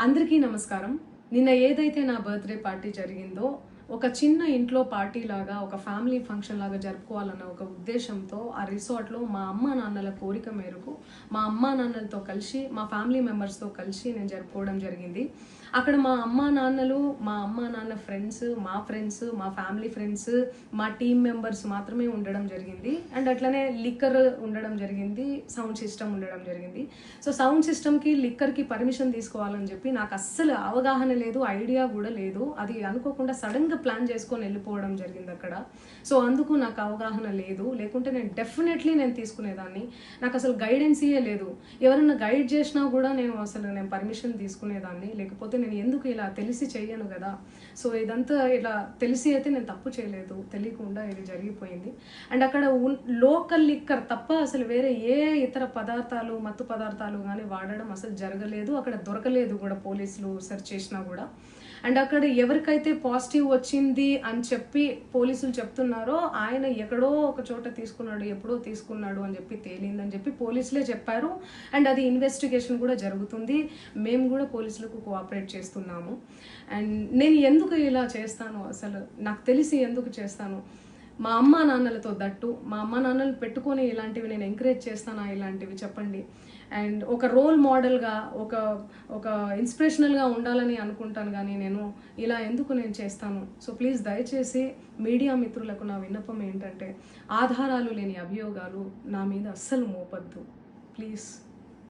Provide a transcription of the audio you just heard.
అందరికీ నమస్కారం. నిన్న ఏదైతే నా బర్త్డే పార్టీ జరిగిందో ఒక చిన్న ఇంట్లో పార్టీ లాగా ఒక ఫ్యామిలీ ఫంక్షన్ లాగా జరుపుకోవాలన్న ఒక ఉద్దేశంతో ఆ రిసార్ట్లో మా అమ్మా నాన్నల కోరిక మేరకు మా అమ్మా నాన్నలతో కలిసి మా ఫ్యామిలీ మెంబర్స్తో కలిసి నేను జరుపుకోవడం జరిగింది. అక్కడ మా అమ్మా నాన్న ఫ్రెండ్స్, మా ఫ్యామిలీ ఫ్రెండ్స్, మా టీమ్ మెంబర్స్ మాత్రమే ఉండడం జరిగింది. అండ్ అట్లనే లిక్కర్ ఉండడం జరిగింది, సౌండ్ సిస్టమ్ ఉండడం జరిగింది. సో సౌండ్ సిస్టమ్కి లిక్కర్కి పర్మిషన్ తీసుకోవాలని చెప్పి నాకు అస్సలు అవగాహన లేదు, ఐడియా కూడా లేదు. అది అనుకోకుండా సడన్గా ప్లాన్ చేసుకొని వెళ్ళిపోవడం జరిగింది అక్కడ. సో అందుకు నాకు అవగాహన లేదు, లేకుంటే నేను డెఫినెట్లీ నేను తీసుకునేదాన్ని. నాకు అసలు గైడెన్సీయే లేదు. ఎవరైనా గైడ్ చేసినా కూడా నేను పర్మిషన్ తీసుకునేదాన్ని, లేకపోతే నేను ఎందుకు ఇలా తెలిసి చెయ్యను కదా. సో ఇదంతా ఇలా తెలిసి అయితే నేను తప్పు చేయలేదు, తెలియకుండా ఇది జరిగిపోయింది. అండ్ అక్కడ లోకల్ లిక్కర్ తప్ప అసలు వేరే ఏ ఇతర పదార్థాలు, మత్తు పదార్థాలు కానీ వాడడం అసలు జరగలేదు. అక్కడ దొరకలేదు కూడా, పోలీసులు సెర్చ్ చేసినా కూడా. అండ్ అక్కడ ఎవరికైతే పాజిటివ్ వచ్చింది అని చెప్పి పోలీసులు చెప్తున్నారో ఆయన ఎక్కడో ఒక చోట తీసుకున్నాడు, ఎప్పుడో తీసుకున్నాడు అని చెప్పి తేలిందని చెప్పి పోలీసులే చెప్పారు. అండ్ అది ఇన్వెస్టిగేషన్ కూడా జరుగుతుంది. మేము కూడా పోలీసులకు కోఆపరేట్ చేస్తున్నాము. అండ్ నేను ఎందుకు ఇలా చేస్తాను, అసలు నాకు తెలిసి ఎందుకు చేస్తాను, మా అమ్మా నాన్నలతో దట్టు మా అమ్మా నాన్నలు పెట్టుకొని ఇలాంటివి నేను ఎంకరేజ్ చేస్తానా, ఇలాంటివి చెప్పండి. అండ్ ఒక రోల్ మోడల్గా, ఒక ఇన్స్పిరేషనల్గా ఉండాలని అనుకుంటాను, కానీ నేను ఇలా ఎందుకు నేను చేస్తాను. సో ప్లీజ్ దయచేసి మీడియా మిత్రులకు నా విన్నపం ఏంటంటే, ఆధారాలు లేని అభియోగాలు నా మీద అస్సలు మోపద్దు ప్లీజ్.